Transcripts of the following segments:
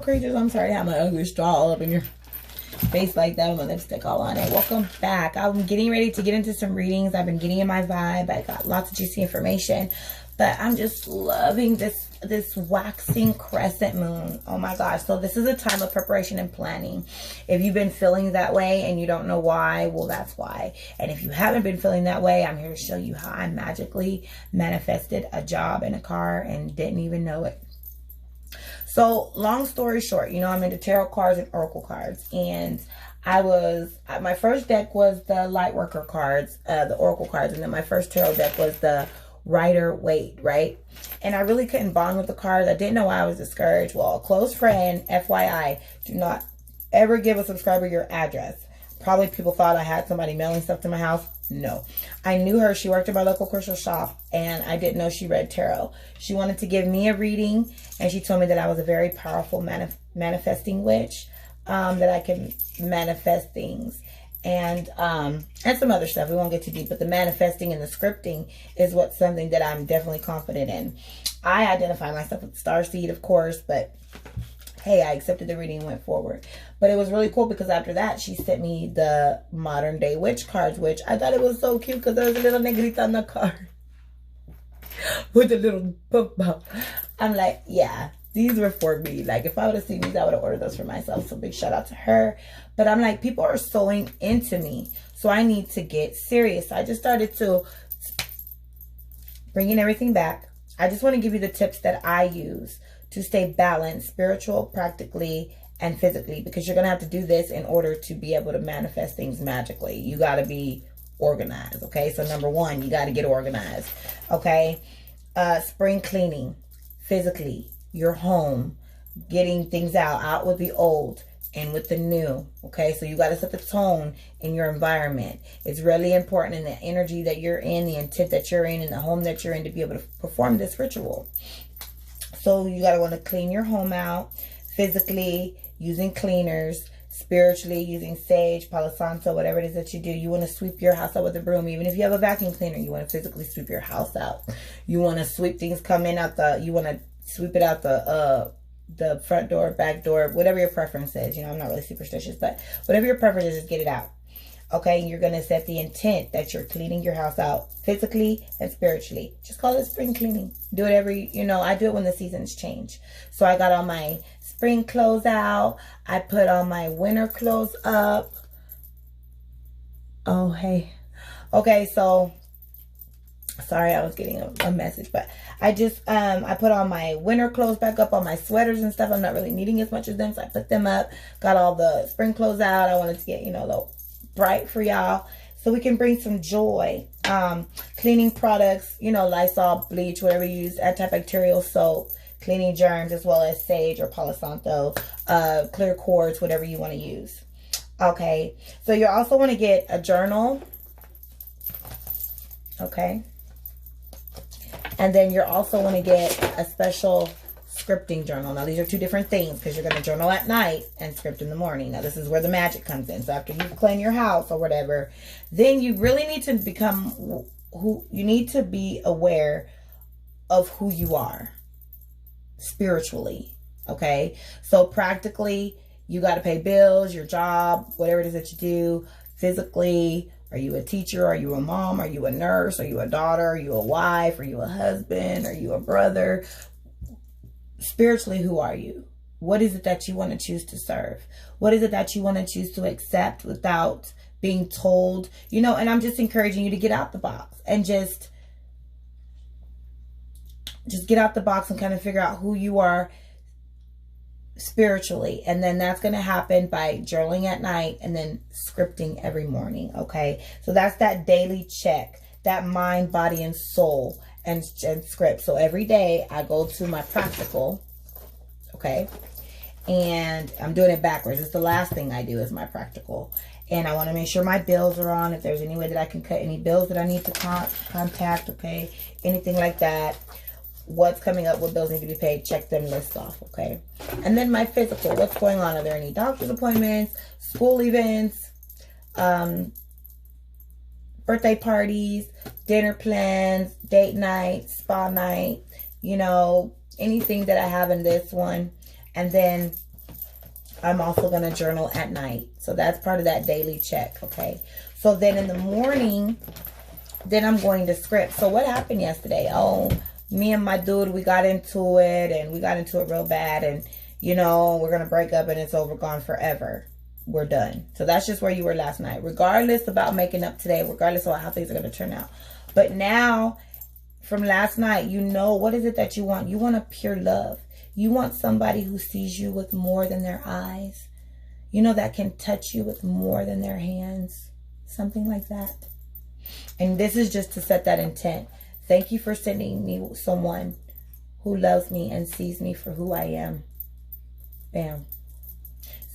creatures. I'm sorry to have my ugly straw all up in your face like that with my lipstick all on it. Welcome back. I'm getting ready to get into some readings. I've been getting in my vibe. I got lots of juicy information, but I'm just loving this waxing crescent moon. Oh my gosh. So this is a time of preparation and planning. If you've been feeling that way and you don't know why, well, that's why. And if you haven't been feeling that way, I'm here to show you how I magically manifested a job and a car and didn't even know it. So long story short, you know, I'm into tarot cards and oracle cards, and my first deck was the Lightworker cards, the oracle cards, and then my first tarot deck was the Rider-Waite, right? And I really couldn't bond with the cards. I didn't know why I was discouraged. Well, a close friend, FYI, do not ever give a subscriber your address. Probably people thought I had somebody mailing stuff to my house. No. I knew her. She worked at my local crystal shop, and I didn't know she read tarot. She wanted to give me a reading, and she told me that I was a very powerful manifesting witch, that I can manifest things. And some other stuff. We won't get too deep, but the manifesting and the scripting is something that I'm definitely confident in. I identify myself with Starseed, of course, but hey, I accepted the reading and went forward. But it was really cool because after that, she sent me the modern day witch cards, which I thought it was so cute because there was a little negrita on the card with a little book bump. I'm like, yeah, these were for me. Like, if I would have seen these, I would have ordered those for myself. So big shout out to her. But I'm like, people are sewing into me, so I need to get serious. I just started to bringing everything back. I just want to give you the tips that I use to stay balanced, spiritual, practically, and physically, because you're going to have to do this in order to be able to manifest things magically. You got to be organized, okay? So number one, you got to get organized, okay? Spring cleaning, physically, your home, getting things out with the old and with the new, okay? So you got to set the tone in your environment. It's really important in the energy that you're in, the intent that you're in the home that you're in, to be able to perform this ritual. So you got to want to clean your home out physically using cleaners, spiritually using sage, Palo Santo, whatever it is that you do. You want to sweep your house out with a broom. Even if you have a vacuum cleaner, you want to physically sweep your house out. You want to sweep things coming out you want to sweep it out the front door, back door, whatever your preference is. You know, I'm not really superstitious, but whatever your preference is, just get it out. Okay, and you're going to set the intent that you're cleaning your house out physically and spiritually. Just call it spring cleaning. Do it I do it when the seasons change. So I got all my spring clothes out. I put all my winter clothes up. Oh, hey. Okay, so sorry, I was getting a message, but I just, I put all my winter clothes back up, all my sweaters and stuff. I'm not really needing as much as them, so I put them up. Got all the spring clothes out. I wanted to get, the bright for y'all, so we can bring some joy. Cleaning products, Lysol, bleach, whatever you use, antibacterial soap, cleaning germs, as well as sage or Palo Santo, clear quartz, whatever you want to use. Okay, so you also want to get a journal. Okay, and then you also want to get a special scripting journal. Now, these are two different things, because you're going to journal at night and script in the morning. Now, this is where the magic comes in. So after you clean your house or whatever, then you really need to be aware of who you are spiritually. Okay, so practically, you got to pay bills, your job, whatever it is that you do. Physically, are you a teacher? Are you a mom? Are you a nurse? Are you a daughter? Are you a wife? Are you a husband? Are you a brother? Spiritually, who are you? What is it that you want to choose to serve? What is it that you want to choose to accept without being told? And I'm just encouraging you to get out the box and just get out the box and kind of figure out who you are spiritually. And then that's going to happen by journaling at night and then scripting every morning. Okay, so that's that daily check, that mind, body, and soul. And script. So every day I go to my practical, okay, and I'm doing it backwards. It's the last thing I do is my practical, and I want to make sure my bills are on. If there's any way that I can cut any bills that I need to contact, okay, anything like that, what's coming up, what bills need to be paid, check them lists off, okay. And then my physical, what's going on? Are there any doctor's appointments, school events, birthday parties, dinner plans, date night, spa night, anything that I have in this one. And then I'm also going to journal at night. So that's part of that daily check, okay? So then in the morning, then I'm going to script. So what happened yesterday? Oh, me and my dude, we got into it, and we got into it real bad, and, you know, we're going to break up, and it's over, gone forever. We're done. So that's just where you were last night. Regardless about making up today, regardless of how things are going to turn out. But now, from last night, you know, what is it that you want? You want a pure love. You want somebody who sees you with more than their eyes. You know, that can touch you with more than their hands. Something like that. And this is just to set that intent. Thank you for sending me someone who loves me and sees me for who I am. Bam.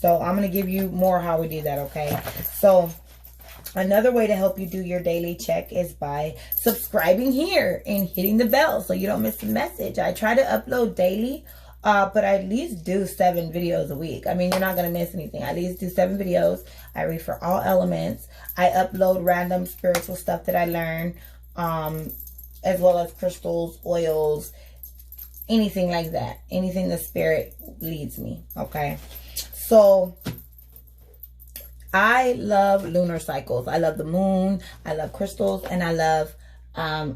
So I'm going to give you more how we do that, okay? So another way to help you do your daily check is by subscribing here and hitting the bell so you don't miss a message. I try to upload daily, but I at least do 7 videos a week. I mean, you're not going to miss anything. I at least do 7 videos. I read for all elements. I upload random spiritual stuff that I learn, as well as crystals, oils, anything like that. Anything the spirit leads me, okay? So I love lunar cycles. I love the moon. I love crystals, and I love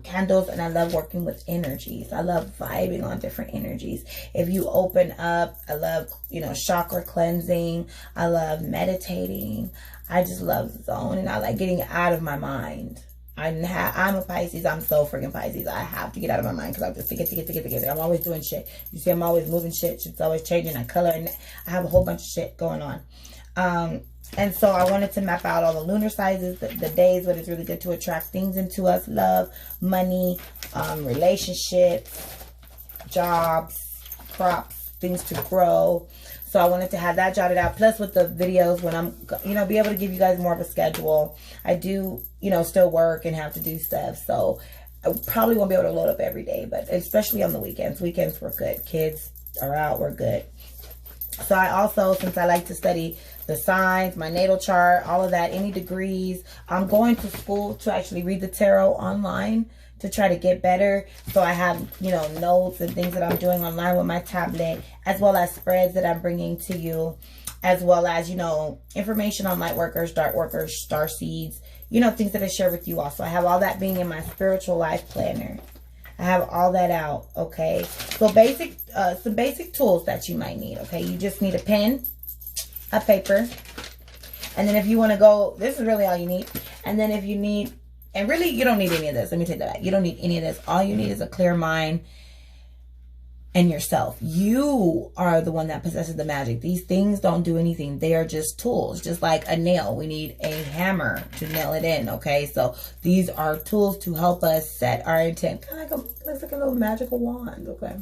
candles, and I love working with energies. I love vibing on different energies. If you open up, I love, you know, chakra cleansing. I love meditating. I just love zoning. I like getting out of my mind. I'm a Pisces. I'm so freaking Pisces. I have to get out of my mind because I'm just to get. I'm always doing shit. You see, I'm always moving shit. Shit's always changing. I color, and I have a whole bunch of shit going on. And so I wanted to map out all the lunar sizes, the days when it's really good to attract things into us. Love, money, relationships, jobs, crops, things to grow. So I wanted to have that jotted out. Plus with the videos, when I'm, you know, be able to give you guys more of a schedule. I do, you know, still work and have to do stuff. So I probably won't be able to load up every day, but especially on the weekends. Weekends we're good. Kids are out, we're good. So I also, since I like to study the signs, my natal chart, all of that, any degrees, I'm going to school to actually read the tarot online to try to get better. So I have, you know, notes and things that I'm doing online with my tablet, as well as spreads that I'm bringing to you, as well as, you know, information on light workers, dark workers, star seeds, you know, things that I share with you also. I have all that being in my spiritual life planner. I have all that out, okay? So basic, some basic tools that you might need, okay? You just need a pen, a paper, and then if you want to go, this is really all you need. And then if you need, and really you don't need any of this. Let me take that back. You don't need any of this. All you need is a clear mind and yourself. You are the one that possesses the magic. These things don't do anything. They are just tools, just like a nail. We need a hammer to nail it in, okay? So these are tools to help us set our intent. Kind of looks like a little magical wand, okay?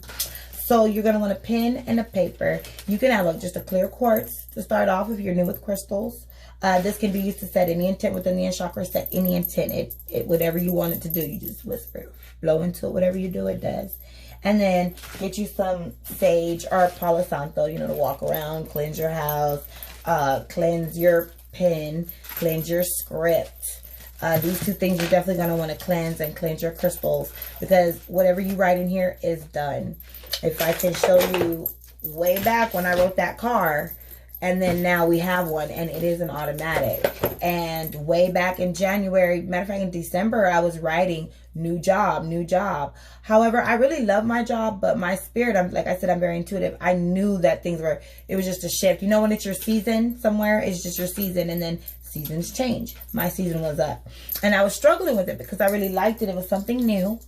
So you're going to want a pen and a paper. You can have just a clear quartz to start off if you're new with crystals. This can be used to set any intent within the chakra. Set any intent. Whatever you want it to do, you just whisper, blow into it. Whatever you do, it does. And then get you some sage or Palo Santo, you know, to walk around, cleanse your house, cleanse your pen, cleanse your script. These 2 things you're definitely going to want to cleanse, and cleanse your crystals, because whatever you write in here is done. If I can show you way back when I wrote that car, and then now we have one, and it is an automatic. And way back in January, matter of fact, in December, I was writing new job, new job. However, I really love my job, but my spirit, like I said, I'm very intuitive. I knew that it was just a shift. You know, when it's your season somewhere, it's just your season, and then seasons change. My season was up, and I was struggling with it because I really liked it. It was something new.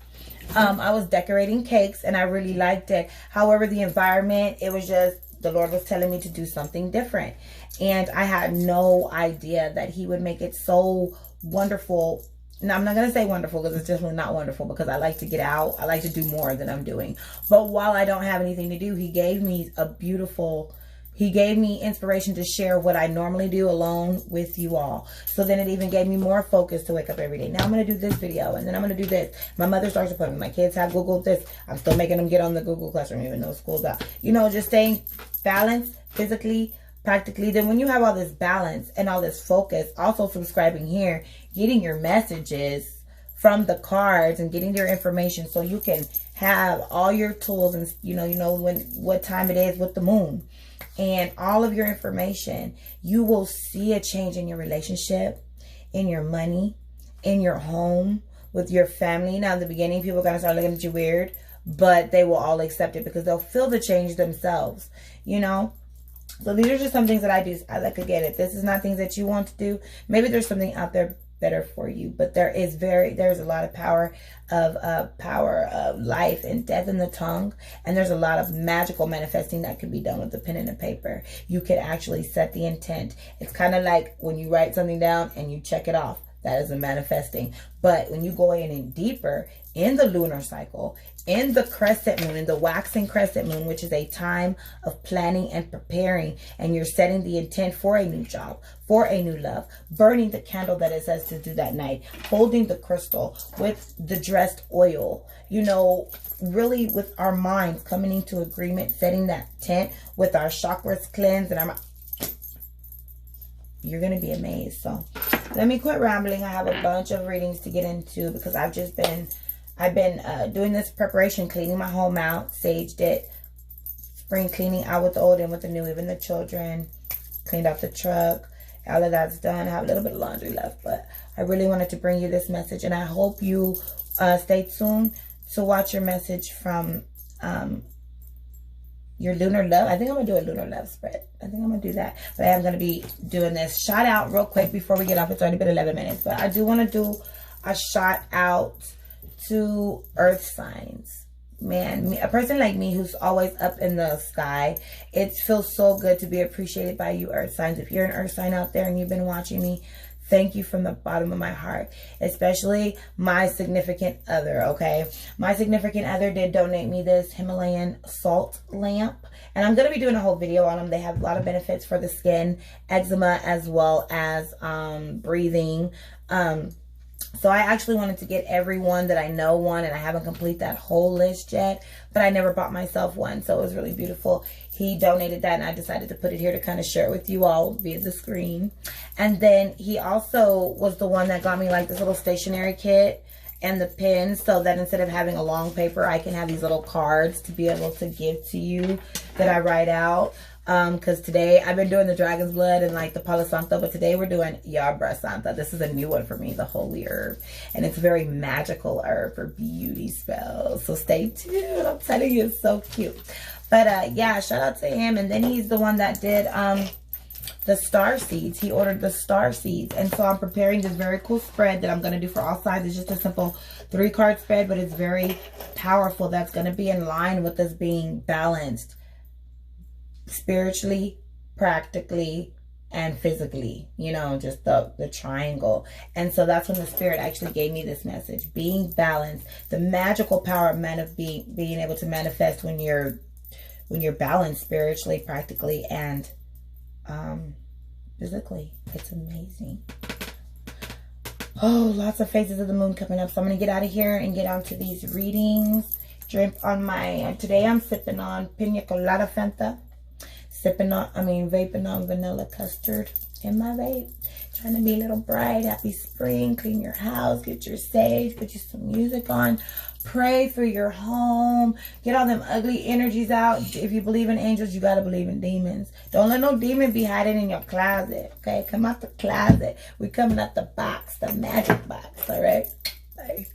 I was decorating cakes, and I really liked it. However, the environment, it was just, the Lord was telling me to do something different. And I had no idea that he would make it so wonderful. Now, I'm not going to say wonderful because it's definitely not wonderful, because I like to get out. I like to do more than I'm doing. But while I don't have anything to do, he gave me he gave me inspiration to share what I normally do alone with you all. So then it even gave me more focus to wake up every day. Now I'm going to do this video, and then I'm going to do this. My mother starts to put me. My kids have Googled this. I'm still making them get on the Google Classroom even though school's out. You know, just staying balanced physically, practically. Then when you have all this balance and all this focus, also subscribing here, getting your messages from the cards and getting your information so you can have all your tools, and you know what time it is with the moon. and all of your information, you will see a change in your relationship, in your money, in your home, with your family. Now, in the beginning, people are going to start looking at you weird, but they will all accept it because they'll feel the change themselves, you know? So these are just some things that I do. I like, again, if this is not things that you want to do, maybe there's something out there better for you. But there's a lot of power of life and death in the tongue. And there's a lot of magical manifesting that can be done with the pen and the paper. You could actually set the intent. It's kind of like when you write something down and you check it off. That is a manifesting. But when you go in and deeper in the lunar cycle, in the crescent moon, in the waxing crescent moon, which is a time of planning and preparing, and you're setting the intent for a new job, for a new love, burning the candle that it says to do that night, holding the crystal with the dressed oil, you know, really with our minds coming into agreement, setting that intent with our chakras cleansed, and you're going to be amazed. So let me quit rambling. I have a bunch of readings to get into because I've been doing this preparation, cleaning my home out, saged it, spring cleaning out with the old and with the new, even the children, cleaned out the truck. All of that's done. I have a little bit of laundry left, but I really wanted to bring you this message, and I hope you stay tuned to watch your message from your lunar love. I think I'm going to do a lunar love spread. I think I'm going to do that. But I am going to be doing this shout out real quick before we get off. It's already been 11 minutes. But I do want to do a shout out to earth signs. Man, a person like me who's always up in the sky, it feels so good to be appreciated by you earth signs. If you're an earth sign out there and you've been watching me, thank you from the bottom of my heart, especially my significant other, okay? My significant other did donate me this Himalayan salt lamp, and I'm going to be doing a whole video on them. They have a lot of benefits for the skin, eczema, as well as breathing. So I actually wanted to get everyone that I know one, and I haven't completed that whole list yet, but I never bought myself one, so it was really beautiful. He donated that, and I decided to put it here to kind of share it with you all via the screen. And then he also was the one that got me like this little stationery kit and the pens, so that instead of having a long paper, I can have these little cards to be able to give to you that I write out. Because today I've been doing the Dragon's Blood and like the Palo Santo, but today we're doing Yabra Santa. This is a new one for me, the holy herb, and it's a very magical herb for beauty spells. So stay tuned. I'm telling you, it's so cute. But yeah, shout out to him. And then he's the one that did the star seeds. He ordered the star seeds, and so I'm preparing this very cool spread that I'm going to do for all sides. It's just a simple 3-card spread, but it's very powerful. That's going to be in line with us being balanced spiritually, practically, and physically, you know, just the triangle. And so that's when the spirit actually gave me this message: being balanced, the magical power of being able to manifest when you're balanced spiritually, practically, and physically. It's amazing. Oh, lots of phases of the moon coming up. So I'm gonna get out of here and get onto these readings. Drink on my today I'm sipping on pina colada Fanta. Vaping on vanilla custard in my vape. Trying to be a little bright. Happy spring. Clean your house. Get your sage. Put you some music on. Pray for your home. Get all them ugly energies out. If you believe in angels, you gotta believe in demons. Don't let no demon be hiding in your closet. Okay? Come out the closet. We're coming out the box. The magic box. Alright? Bye.